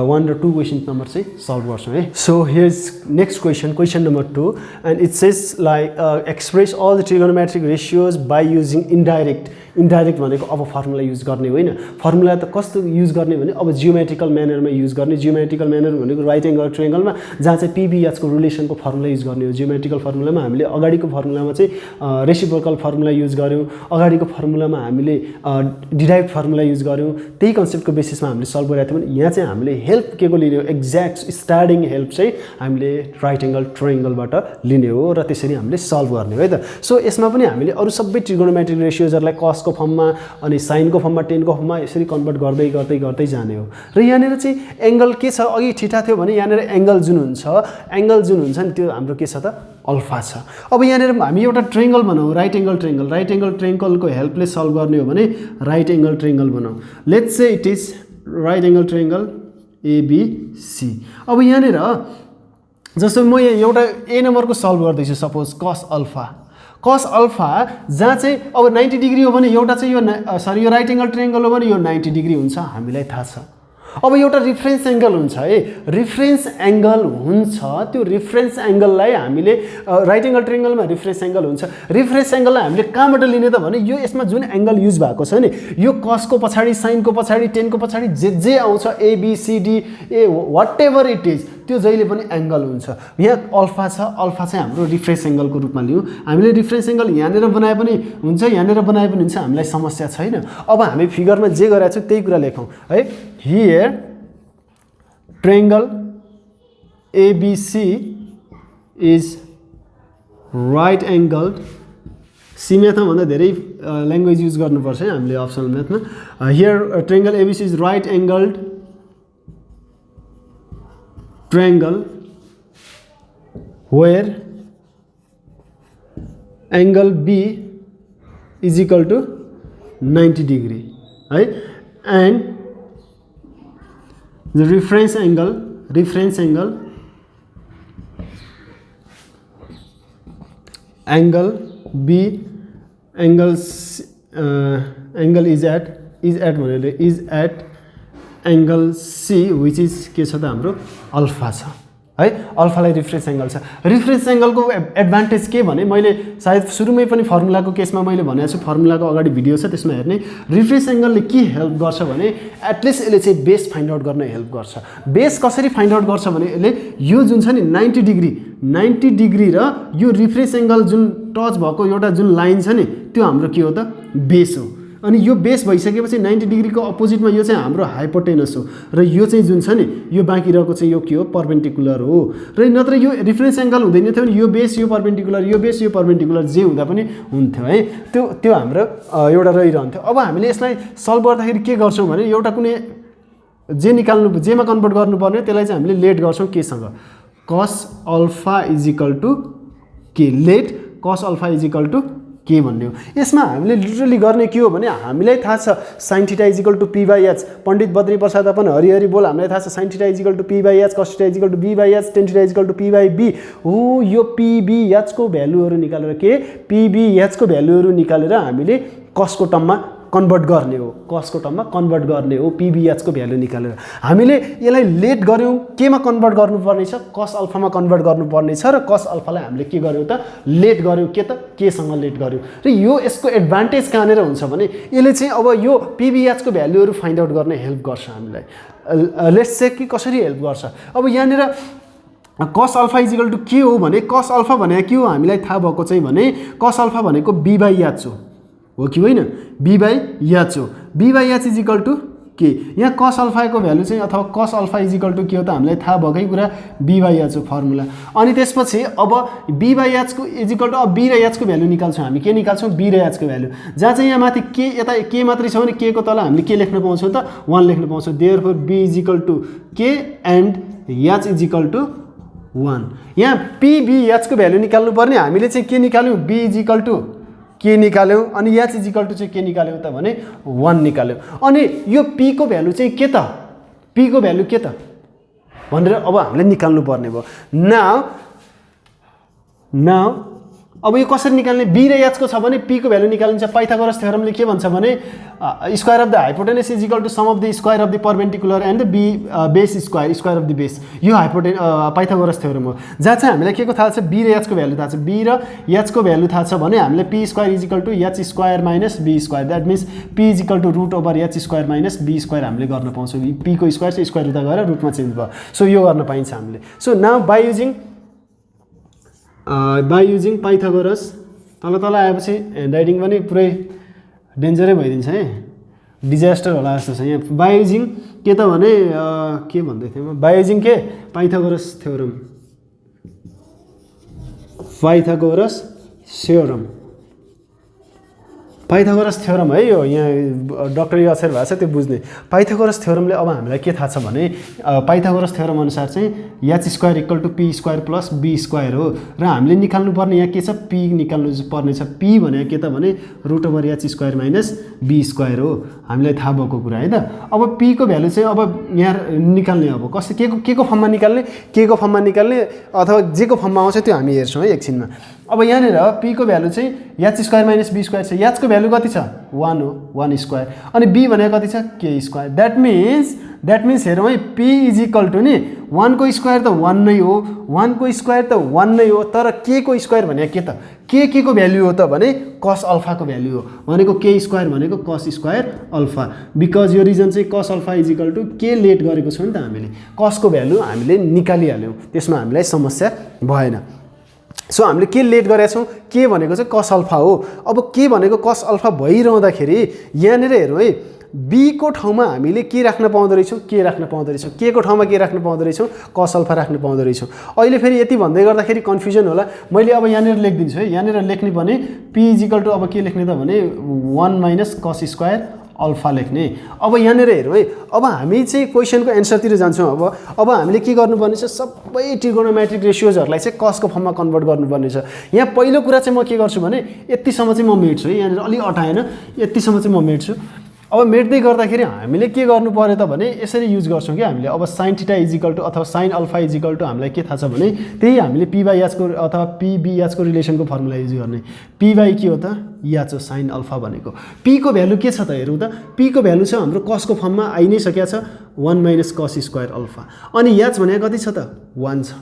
1 र 2 क्वेसन नम्बर चाहिँ सल्भ गर्छौँ है। So here is next question number 2 and it says like express all the trigonometric ratios by using indirect भनेको अब फर्मुला युज गर्ने होइन। फर्मुला त कस्तो युज गर्ने भने अब जियोमेट्रिकल म्यानरमा युज गर्ने। जियोमेट्रिकल म्यानर भनेको राइट एङ्गल ट्रायङ्गलमा जहाँ चाहिँ पिबिएचको रिलेसनको फर्मुला युज गर्ने हो। जियोमेट्रिकल फर्मुलामा हामीले अगाडिको फर्मुलामा चाहिँ रेसिप्रोकल फर्मुला युज गऱ्यौँ, अगाडिको फर्मुलामा हामीले डिराइभ फर्मुला युज गऱ्यौँ। त्यही कन्सेप्टको बेसिसमा हामीले सल्भ गरेका थियौँ। यहाँ चाहिँ हामीले हेल्प के को लिने हो, एक्ज्याक्ट स्टार्टिङ हेल्प चाहिँ हामीले राइट एङ्गल ट्रायङ्गलबाट लिने हो र त्यसरी हामीले सल्भ गर्ने हो है त। सो यसमा पनि हामीले अरू सबै ट्रिगोनोमेट्रिक रेसियोजहरूलाई कसको फर्ममा अनि साइनको फर्ममा, टेनको फर्ममा यसरी कन्भर्ट गर्दै जाने हो। र यहाँनिर चाहिँ एङ्गल के छ, अघि थीटा थियो भने यहाँनिर एङ्गल जुन हुन्छ नि त्यो हाम्रो के छ त अल्फा छ। अब यहाँनिर हामी एउटा ट्रायङ्गल बनाऊ, राइट एङ्गल ट्रायङ्गलको हेल्पले सल्भ गर्ने हो भने राइट एङ्गल ट्रायङ्गल बनाऊ। Let's say it is right angle triangle ABC. अब यहाँनिर जस्तो म एउटा ए नम्बरको सल्भ गर्दैछु, सपोज कस अल्फा जहाँ चाहिँ अब 90 डिग्री हो भने एउटा चाहिँ यो राइट एङ्गल ट्रायङ्गल हो भने यो 90 डिग्री हुन्छ, हामीलाई थाहा छ। अब एउटा रिफरेन्स एङ्गल हुन्छ है, रिफरेन्स एङ्गल हुन्छ, त्यो रिफरेन्स एङ्गललाई हामीले राइट एङ्गल ट्रायङ्गलमा रिफरेन्स एङ्गल हुन्छ। रिफरेन्स एङ्गललाई हामीले कहाँबाट लिने त भने यो यसमा जुन एङ्गल युज भएको छ नि, यो कसको पछाडि, साइनको पछाडि, टेनको पछाडि जे आउँछ ABCD A whatever it is त्यो जहिले पनि एङ्गल हुन्छ। यहाँ अल्फा छ, अल्फा चाहिँ हाम्रो रिफरेन्स एङ्गलको रूपमा लियौँ। हामीले रिफरेन्स एङ्गल यहाँनिर बनाए पनि हुन्छ, यहाँनिर बनाए पनि हुन्छ, हामीलाई समस्या छैन। अब हामी फिगरमा जे गरेका छौँ त्यही कुरा लेखौँ है। Here triangle ABC is right angle, C म्याथमा भन्दा धेरै ल्याङ्ग्वेज युज गर्नुपर्छ है हामीले अप्सनल म्याथमा। Here triangle ABC is right angled triangle where angle B is equal to 90 degree right, and the reference angle angle B angle is at angle C which is के छ त हाम्रो alpha छ है अल्फालाई रिफरेन्स एङ्गल छ। Reference एङ्गलको advantage के भने मैले सायद सुरुमै पनि फर्मुलाको केसमा मैले भनेको छु, फर्मुलाको अगाडि भिडियो छ त्यसमा हेर्ने। रिफरेन्स एङ्गलले के हेल्प गर्छ भने एटलिस्ट यसले चाहिँ बेस फाइन्ड आउट गर्न हेल्प गर्छ। बेस कसरी फाइन्ड आउट गर्छ भने यसले यो जुन छ नि 90 डिग्री र यो रिफरेन्स एङ्गल जुन टच भएको एउटा जुन लाइन छ नि त्यो हाम्रो के हो त बेस हो। अनि यो बेस भइसकेपछि 90 डिग्रीको अपोजिटमा यो चाहिँ हाम्रो हाइपोटेनस हो र यो चाहिँ जुन छ नि यो बाँकी रहेको चाहिँ यो के हो परपेन्डिकुलर हो। र नत्र यो रिफरेन्स एङ्गल हुँदैन थियो भने यो बेस यो परपेन्डिकुलर यो बेस यो परपेन्डिकुलर जे हुँदा पनि हुन्थ्यो है। त्यो हाम्रो एउटा रहिरहन्थ्यो। अब हामीले यसलाई सल्भ गर्दाखेरि के गर्छौँ भने एउटा कुनै जे निकाल्नु जेमा कन्भर्ट गर्नुपर्ने त्यसलाई चाहिँ हामीले लेट गर्छौँ केसँग cos alpha is equal to k let cos alpha is equal to k भन्ने हो। यसमा हामीले लिटरली गर्ने के हो भने हामीलाई थाहा छ sin theta is equal to p/h। Pandit Badri Prasad अपन हरिहरि बोल हामीलाई थाहा छ sin theta is equal to p/h cos theta is equal to b/h tan theta is equal to p/b हो। यो p/b/h को भ्यालुहरु निकालेर के p/b/h को भ्यालुहरु निकालेर हामीले cos को टर्ममा कन्भर्ट गर्ने हो, cos को टर्ममा कन्भर्ट गर्ने हो p/b/h को भ्यालु निकालेर। हामीले यसलाई लेट गर्यौं केमा कन्भर्ट गर्नुपर्ने छ cos अल्फामा कन्भर्ट गर्नुपर्ने छ र cos अल्फालाई हामीले के गर्यौं त लेट गर्यौं के त k सँग लेट गर्यौं। र यो यसको एडभान्टेज कहाँनेर हुन्छ भने यसले चाहिँ अब यो p/b/h को भ्यालुहरु फाइन्ड आउट गर्ने हेल्प गर्छ हामीलाई। लेट्स चेक कि कसरी हेल्प गर्छ। अब यहाँनेर cos अल्फा इजिकल टु के हो भने cos अल्फा भनेको के हो हामीलाई थाहा भएको चाहिँ भने cos अल्फा भनेको b/h हो कि होइन b/h हो। b/h इजिकल टु के यहाँ cos अल्फा को भ्यालु चाहिँ अथवा cos अल्फा इजिकल टु के हो त हामीलाई थाहा भएकै कुरा b/h हो फर्मुला। अनि त्यसपछि अब b/h को इजिकल टु अब b र h को भ्यालु निकाल्छौँ हामी। के निकाल्छौँ b र h को भ्यालु। जहाँ चाहिँ यहाँ माथि के यता के मात्रै छ भने k को तल हामीले के लेख्न पाउँछौँ त 1 लेख्न पाउँछौँ। Therefore b is equal to k and h is equal to 1। यहाँ p/b/h को भ्यालु निकाल्नु पर्ने हामीले चाहिँ के निकाल्यौँ b इजिकल टु के निकाल्यौं अनि h इजिकल टु चाहिँ के निकाल्यौं त भने 1 निकाल्यौं। अनि यो p को भ्यालु चाहिँ के त p को भ्यालु के त भनेर अब हामीले निकाल्नु पर्ने भयो। नाउ अब यो कसरी निकाल्ने b र h को छ भने p को भ्यालु निकालिन्छ। पाइथागोरस थ्योरमले के भन्छ भने square of the hypotenuse is equal to sum of the square of the perpendicular and the base square of the base. यो पाइथागोरस थ्योरम हो जहाँ चाहिँ हामीलाई के को थाहा छ b र h को भ्यालु थाहा छ। b र h को भ्यालु थाहा छ भने हामीले p square is equal to h square minus b square that means p is equal to root over h square minus b square हामीले गर्न पाउँछौँ। p को स्क्वायर चाहिँ स्क्वायर उता गएर रुटमा चेन्ज भयो। सो यो गर्न पाइन्छ हामीले। So now by using Pythagoras तल आएपछि ह्यान्डराइटिङ पनि पुरै डेन्जरै भइदिन्छ है, डिजास्टर होला जस्तो छ। यहाँ बाई युजिङ के त भने के भन्दै थिएँ म बाई युजिङ के पाइथागोरस थ्योरम पाइथागोरस थ्योरम है यो यहाँ डक्टरी अक्षर भएको छ त्यो बुझ्ने। पाइथागोरस थ्योरमले अब हामीलाई के थाहा छ भने पाइथागोरस थ्योरम अनुसार चाहिँ h square equal to p square plus b square हो र हामीले निकाल्नु पर्ने यहाँ के छ p निकाल्नु पर्ने छ। p भनेको के त भने root over h square minus b square हो हामीलाई थाहा भएको कुरा है त। अब p को भ्यालु चाहिँ अब यहाँ निकाल्ने अब कसरी के को फर्ममा निकाल्ने के को फर्ममा निकाल्ने अथवा जे को फर्ममा आउँछ त्यो हामी हेर्छौँ है एकछिनमा। अब यहाँनिर p को भ्यालु चाहिँ h square minus b square छ। h को भ्यालु कति छ 1 हो 1 स्क्वायर अनि b भनेको कति छ k स्क्वायर। द्याट मिन्स हेरौँ है p इज इक्वल टु नि 1 को स्क्वायर त 1 नै हो 1 को स्क्वायर त 1 नै हो तर k को स्क्वायर भनेको के त के को भ्यालु हो त भने cos अल्फा को भ्यालु हो भनेको k स्क्वायर भनेको cos स्क्वायर अल्फा। बिकज यो रिजन चाहिँ cos alpha is equal to k let गरेको छौँ नि त हामीले cos को भ्यालु हामीले निकालिहाल्यौँ त्यसमा हामीलाई समस्या भएन। सो हामीले के लेट गरेका छौँ के भनेको चाहिँ cos अल्फा हो। अब के भनेको cos अल्फा भइरहँदाखेरि यहाँनिर हेरौँ है b को ठाउँमा हामीले के राख्न पाउँदो रहेछौँ के राख्न पाउँदो रहेछौँ के को ठाउँमा के राख्न पाउँदो रहेछौँ cos अल्फा राख्न पाउँदो रहेछौँ। अहिले फेरि यति भन्दै गर्दाखेरि कन्फ्युजन होला मैले अब यहाँनिर लेखिदिन्छु है। यहाँनिर लेख्ने भने p इज इक्वल टु अब के लेख्ने त भने 1 माइनस cos स्क्वायर अल्फा लेख्ने। अब यहाँनिर हेरौँ है अब हामी चाहिँ क्वेसनको एन्सरतिर जान्छौँ। अब हामीले के गर्नुपर्ने छ सबै ट्रिगोनोमेट्रिक रेसियोजहरूलाई चाहिँ cos को फर्ममा कन्भर्ट गर्नुपर्ने छ। यहाँ पहिलो कुरा चाहिँ म के गर्छु भने यतिसम्म चाहिँ म मेट्छु है। यहाँनिर अलि अटाएन यतिसम्म चाहिँ म मेट्छु। अब मेट्दै गर्दाखेरि हामीले के गर्नु पर्यो त भने यसरी युज गर्छौँ कि हामीले अब sin थीटा इजिकल टु अथवा sin अल्फा इजिकल टु हामीलाई के थाहा छ भने त्यही हामीले p/h को अथवा p/h को रिलेसनको फर्मुला युज गर्ने। p बाई के हो त h हो sin अल्फा भनेको। p को भ्यालु के छ त हेरौँ त p को भ्यालु छ हाम्रो cos को फर्ममा आइ नै सकेको छ 1 माइनस cos स्क्वायर अल्फा अनि h भनेको कति छ त 1 छ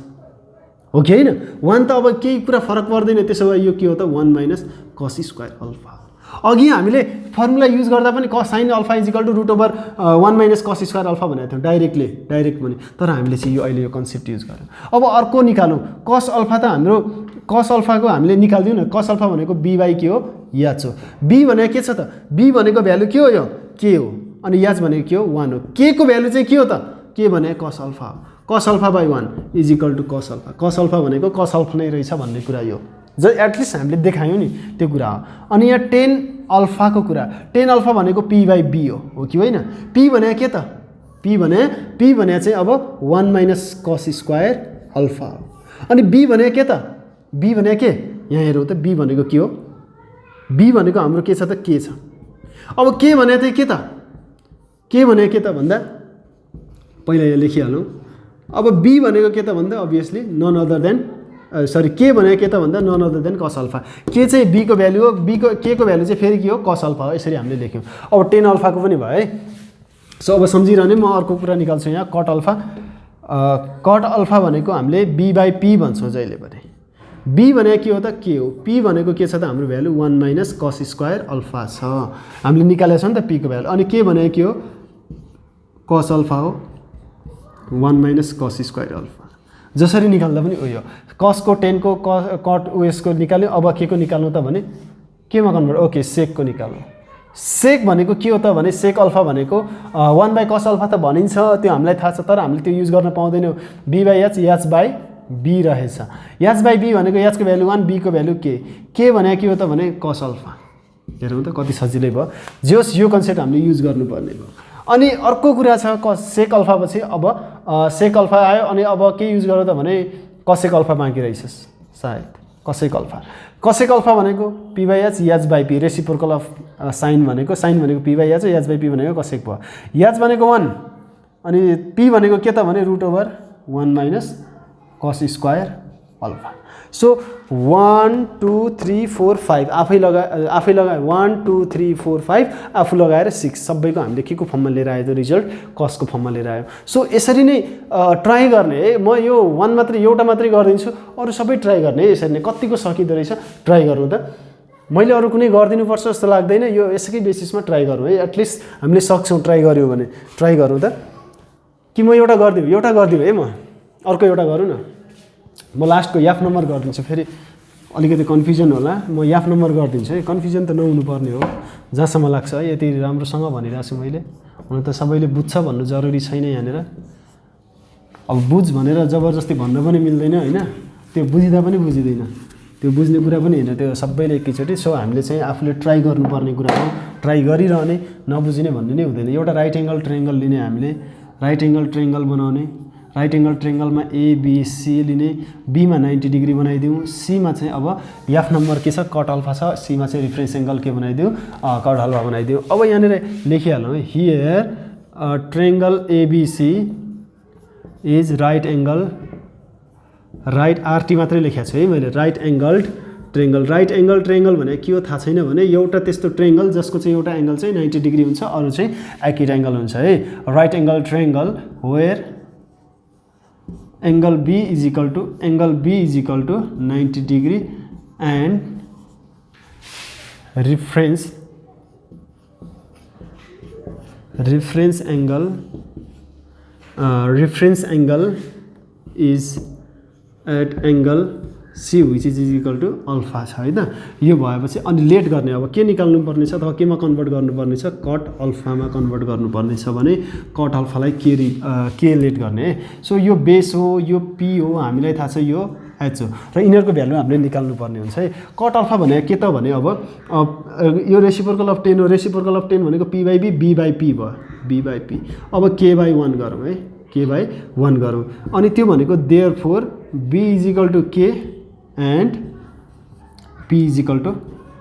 हो कि हैन 1 त अब केही कुरा फरक पर्दैन त्यसो भए यो के हो त 1 माइनस cos स्क्वायर अल्फा। अघि हामीले फर्मुला युज गर्दा पनि cos sin alpha is equal to root over 1 minus cos square alpha भनेको थियौँ डाइरेक्ट पनि तर हामीले चाहिँ यो अहिले यो कन्सेप्ट युज गर्यौँ। अब अर्को निकालौँ cos अल्फा त हाम्रो cos अल्फाको हामीले निकाल्दियौँ न cos अल्फा भनेको b बाई के हो h हो। b भनेको के छ त b भनेको भ्यालु के हो यो k हो अनि h भनेको के हो 1 हो। k को भ्यालु चाहिँ के हो त k भनेको cos अल्फा हो cos alpha by 1 is equal to cos alpha. cos alpha भनेको cos अल्फा नै रहेछ भन्ने कुरा यो जो एटलिस्ट हामीले देखायौँ नि त्यो कुरा हो। अनि यहाँ tan अल्फाको कुरा tan अल्फा भनेको p बाई b हो कि होइन। p भनेको के त p भने चाहिँ अब 1 माइनस cos स्क्वायर अल्फा हो अनि b भनेको के त b भनेको के यहाँ हेरौँ त b भनेको के हो b भनेको हाम्रो के छ त k छ। अब k भनेको चाहिँ के त k भनेको के त भन्दा पहिला यहाँ लेखिहालौँ। अब b भनेको के त भन्दा अभियसली नन अदर देन के भनेको के त भन्दा none other than cos alpha. के चाहिँ b को भ्यालु हो k को भ्यालु चाहिँ फेरि के हो cos अल्फा हो यसरी हामीले लेख्यौँ। अब tan अल्फाको पनि भयो है। सो अब सम्झिरहने म अर्को कुरा निकाल्छु यहाँ cot अल्फा। cot अल्फा भनेको हामीले b बाई p भन्छौँ जहिले पनि। b भनेको के हो त k हो p भनेको के छ त हाम्रो value 1 minus cos square alpha छ हामीले निकालेको छ नि त p को भ्यालु अनि k भनेको के हो cos अल्फा हो 1 माइनस cos स्क्वायर अल्फा। जसरी निकाल्दा पनि उयो cos को tan को cot उयस को निकाल्यो। अब के को निकाल्नु त भने केमा कन्भर्ट ओके sec को निकाल्नु। sec भनेको के हो त भने sec अल्फा भनेको 1 बाई cos अल्फा त भनिन्छ त्यो हामीलाई थाहा छ तर हामीले त्यो युज गर्न पाउँदैनौँ। b by h by b रहेछ h बाई b भनेको h को भ्यालु 1 b को भ्यालु k भनेको के हो त भने cos अल्फा। हेरौँ त कति सजिलै भयो जोस् यो कन्सेप्ट हामीले युज गर्नुपर्ने भयो। अनि अर्को कुरा छ sec अल्फा पछि अब sec अल्फा आयो अनि अब के युज गर्यो त भने cosec अल्फा बाँकी रहेछ सायद cosec अल्फा भनेको p by h by p reciprocal of sin भनेको p by h by p भनेको cosec भयो। h भनेको 1 अनि p भनेको के त भने root over 1 minus cos square alpha. So 1 2 3 4 5 आफै लगाए 1 2 3 4 5 आफू लगाएर 6 सबैको हामीले के को फर्ममा लिएर आयो त रिजल्ट cos को फर्ममा लिएर आयो। सो यसरी नै ट्राई गर्ने है म यो एउटा मात्रै गरिदिन्छु अरू सबै ट्राई गर्ने है यसरी नै कतिको सकिँदो रहेछ ट्राई गर्नु त। मैले अरू कुनै गरिदिनुपर्छ जस्तो लाग्दैन यो यसकै बेसिसमा ट्राई गरौँ है एटलिस्ट हामीले सक्छौँ ट्राई गऱ्यौँ भने ट्राई गरौँ त कि म एउटा गरिदिउँ है म अर्को एउटा गरौँ न। म लास्टको याफ नम्बर गरिदिन्छु फेरि अलिकति कन्फ्युजन होला म याफ नम्बर गरिदिन्छु है कन्फ्युजन त नहुनु पर्ने हो जहाँसम्म लाग्छ है यति राम्रोसँग भनिरहेको छु मैले। हुन त सबैले बुझ्छ भन्नु जरुरी छैन यहाँनिर अब बुझ भनेर जबरजस्ती भन्न पनि मिल्दैन होइन त्यो बुझिँदा पनि बुझिँदैन त्यो बुझ्ने कुरा पनि होइन त्यो सबैले एकैचोटि। सो हामीले चाहिँ आफूले ट्राई गर्नुपर्ने कुरा हो ट्राई गरिरहने नबुझिने भन्ने नै हुँदैन। एउटा राइट एङ्गल ट्रायङ्गल लिने हामीले राइट एङ्गल ट्रायङ्गल बनाउने राइट एङ्गल ट्रायङ्गलमा ABC लिने बीमा 90 डिग्री बनाइदिउँ सीमा चाहिँ अब याफ नम्बर के छ कट अल्फा छ सीमा चाहिँ रिफरेन्स एङ्गल के बनाइदिउँ कट अल्फा बनाइदिउँ। अब यहाँनिर लेखिहालौँ है here triangle ABC is right angle right RT मात्रै लेखेको छु है मैले राइट एङ्गल ट्रायङ्गल भनेको के हो थाहा छैन भने एउटा त्यस्तो ट्रायङ्गल जसको चाहिँ एउटा एङ्गल चाहिँ 90 डिग्री हुन्छ अरू चाहिँ एक्युरेट एङ्गल हुन्छ है। Right angle triangle where angle B is equal to 90 degree and reference angle is at angle C which is equal to alpha छ है त। यो भएपछि अनि लेट गर्ने अब के निकाल्नु पर्ने छ अथवा केमा कन्भर्ट गर्नुपर्ने छ कट अल्फामा कन्भर्ट गर्नुपर्ने छ भने कट अल्फालाई के लेट गर्ने है। सो यो बेस हो यो P हो हामीलाई थाहा छ यो H हो र यिनीहरूको भ्यालु हामीले निकाल्नु पर्ने हुन्छ है। कट अल्फा भनेको के त भने अब यो रेसिप्रोकल अफ 10 हो रेसिप्रोकल अफ 10 भनेको P by B by P भयो B बाई P अब K बाई 1 गरौँ है K बाई 1 गरौँ अनि त्यो भनेको therefore B is equal to K and P is equal to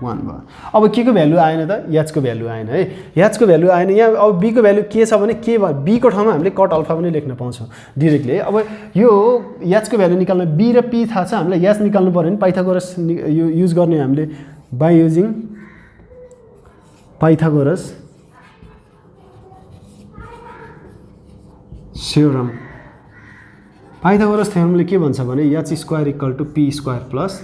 1 भयो। अब के को भ्यालु आएन त h को भ्यालु आएन है h को भ्यालु आएन। यहाँ अब b को भ्यालु के छ भने के भयो b को ठाउँमा हामीले कट अल्फा पनि लेख्न पाउँछौँ डाइरेक्टली है। अब यो h को भ्यालु निकाल्न b र p थाहा छ हामीलाई h निकाल्नु पर्यो भने पाइथागोरस यो युज गर्ने हामीले by using Pythagoras theorem. Pythagoras थ्योरमले के भन्छ भने h square equal to p square plus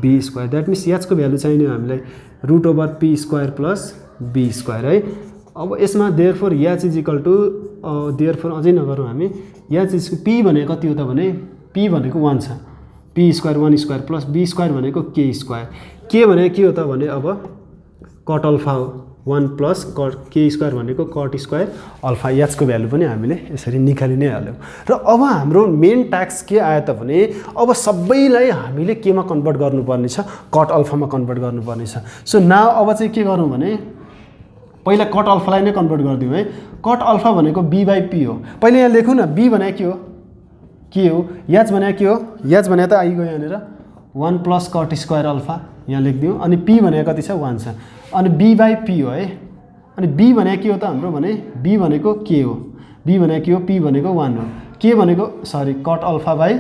b square. That means h को भ्यालु चाहिने हामीलाई root over p square plus b square है। अब यसमा therefore h is equal to therefore अझै नगरौँ हामी h इज p भनेको कति हो त भने p भनेको 1 छ p square 1 square plus b square भनेको k स्क्वायर। के भनेको के हो त भने अब कट अल्फा हो 1 प्लस कट k स्क्वायर भनेको कट स्क्वायर अल्फा। h को भ्यालु पनि हामीले यसरी निकालि नै हाल्यौँ। र अब हाम्रो मेन टास्क के आयो त भने अब सबैलाई हामीले केमा कन्भर्ट गर्नुपर्ने छ कट अल्फामा कन्भर्ट गर्नुपर्ने छ। सो नाउ अब चाहिँ के गरौँ भने पहिला कट अल्फालाई नै कन्भर्ट गरिदिउँ है। कट अल्फा भनेको b बाइ p हो। पहिला यहाँ लेखौँ न b भनेको के हो h भनेको के हो h भनेको त आइगयो यहाँनिर 1 प्लस कट स्क्वायर अल्फा यहाँ लेखिदिउँ अनि p भनेको कति छ 1 छ अनि b बाइ p हो है। अनि b भनेको के हो त हाम्रो भने b भनेको के हो b भनेको के हो p भनेको 1 हो k भनेको सरी कट अल्फा बाइ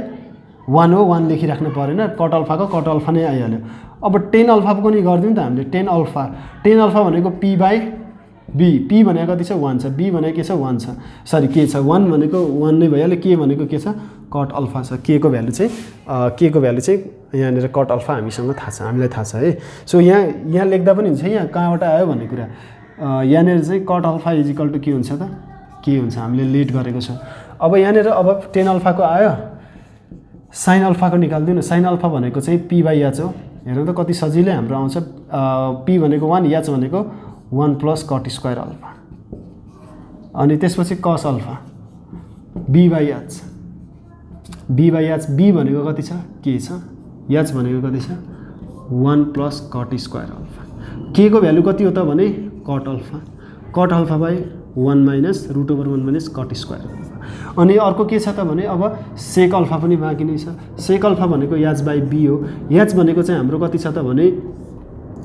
1 हो 1 लेखिराख्नु परेन कट अल्फाको कट अल्फा नै आइहाल्यो। अब टेन अल्फाको पनि गरिदिउँ त हामीले टेन अल्फा भनेको p बाइ b p भनेको कति छ 1 छ b भनेको के छ 1 छ सरी के छ 1 भनेको 1 नै भइहाल्यो k भनेको के छ कट अल्फा छ k को भ्यालु चाहिँ यहाँनिर कट अल्फा हामीसँग थाहा छ हामीलाई थाहा छ है। सो यहाँ लेख्दा पनि हुन्छ यहाँ कहाँबाट आयो भन्ने कुरा यहाँनिर चाहिँ cot alpha is equal to के हुन्छ त के हुन्छ हामीले लेट गरेको छौँ। अब यहाँनिर अब टेन अल्फाको आयो साइन अल्फाको निकालिदिउँ न। साइन अल्फा भनेको चाहिँ p बाइ h हो। हेरौँ त कति सजिलै हाम्रो आउँछ p भनेको 1 h भनेको 1 प्लस कट स्क्वायर अल्फा अनि त्यसपछि cos alpha b by h b भनेको कति छ के छ h भनेको कति छ 1 plus cot square alpha. k को भ्यालु कति हो त भने cot alpha by 1 minus root over 1 minus cot square alpha. अनि अर्को के छ त भने अब सेक अल्फा पनि बाँकी नै छ। सेक अल्फा भनेको h बाइ b हो। h भनेको चाहिँ हाम्रो कति छ त भने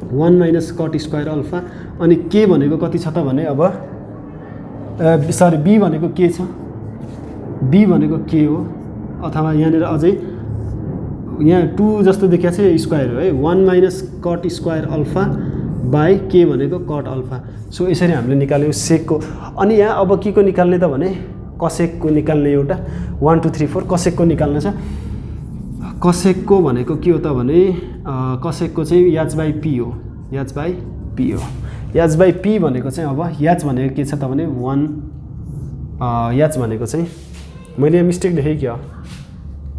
1 माइनस कट स्क्वायर अल्फा अनि k भनेको कति छ त भने अब सरी b भनेको के छ b भनेको के हो अथवा यहाँनिर अझै यहाँ 2 जस्तो देखिएको छ स्क्वायर हो है 1 minus cot square alpha by के भनेको कट अल्फा। सो यसरी हामीले निकाल्यौँ सेकको। अनि यहाँ अब के को निकाल्ने त भने कसेकको निकाल्ने एउटा 1 2 3 4 कसेकको निकाल्ने छ। कसेकको भनेको के हो त भने कसेकको चाहिँ h बाइ p हो h बाइ p हो। h बाइ p भनेको चाहिँ अब h भनेको के छ त भने 1 h भनेको चाहिँ मैले यहाँ मिस्टेक देखेँ क्या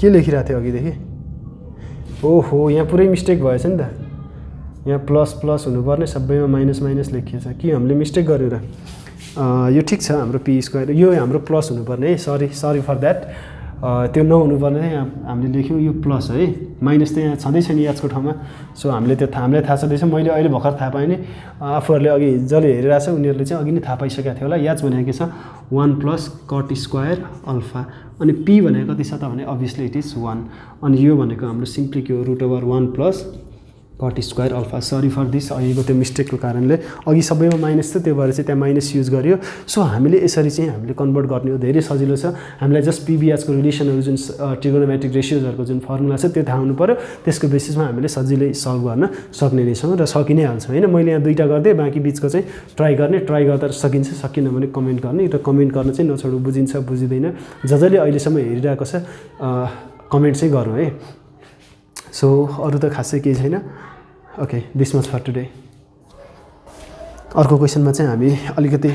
के लेखिरहेको थिएँ अघिदेखि ओहो यहाँ पुरै मिस्टेक भएछ नि त यहाँ प्लस प्लस हुनुपर्ने सबैमा माइनस माइनस लेखिएछ कि हामीले मिस्टेक गरेर यो ठिक छ हाम्रो p स्क्वायर यो हाम्रो प्लस हुनुपर्ने है सरी फर द्याट त्यो नहुनुपर्ने यहाँ हामीले लेख्यौँ यो प्लस है माइनस त यहाँ छँदै छैन h को ठाउँमा। सो हामीले त्यो हामीलाई थाहा छँदैछ मैले अहिले भर्खर थाहा पाएँ नि आफूहरूले अघि जसले हेरिरहेको छ उनीहरूले चाहिँ अघि नै थाहा पाइसकेको थियो होला h भनेको के छ 1 प्लस कट स्क्वायर अल्फा अनि p भनेको कति छ त भने अभियसली इट इज 1 अनि यो भनेको हाम्रो सिम्पली के हो root over 1 plus cot square alpha. Sorry for this अघिको त्यो मिस्टेकको कारणले अघि सबैमा माइनस थियो त्यो भएर चाहिँ त्यहाँ माइनस युज गरियो। सो हामीले यसरी चाहिँ हामीले कन्भर्ट गर्ने हो धेरै सजिलो छ। हामीलाई जस्ट pbh को रिलेसनहरू जुन ट्रिगोनोमेट्रिक रेसियोजहरूको जुन फर्मुला छ त्यो थाहा हुनु पर्यो त्यसको बेसिसमा हामीले सजिलै सल्भ गर्न सक्ने नै छौँ र सकि नै हाल्छौँ होइन। मैले यहाँ दुईवटा गर्दै बाँकी बिचको चाहिँ ट्राई गर्दा सकिन्छ सकिन भने कमेन्ट गर्ने र कमेन्ट गर्न चाहिँ नछोडौँ बुझिन्छ बुझिँदैन जसले अहिलेसम्म हेरिरहेको छ कमेन्ट चाहिँ गरौँ है। सो अरू त खासै केही छैन। Okay this much for today. अर्को क्वेसनमा चाहिँ हामी अलिकति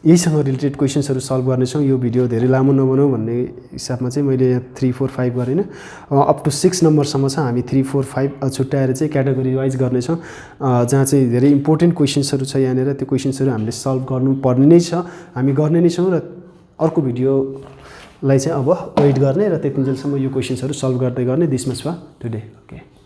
यहीसँग रिलेटेड क्वेसन्सहरू सल्भ गर्नेछौँ। यो भिडियो धेरै लामो नबनाऊ भन्ने हिसाबमा चाहिँ मैले 3 4 5 गरेन अप टु 6 नम्बरसम्म छ हामी 3 4 5 छुट्याएर चाहिँ क्याटेगोरी वाइज गर्नेछौँ जहाँ चाहिँ धेरै इम्पोर्टेन्ट क्वेसन्सहरू छ यहाँनिर त्यो क्वेसन्सहरू हामीले सल्भ गर्नुपर्ने नै छ हामी गर्ने नै छौँ र अर्को भिडियोलाई चाहिँ अब वेट गर्ने र त्यतिन्जेलसम्म यो क्वेसन्सहरू सल्भ गर्दै गर्ने this much for today. Okay.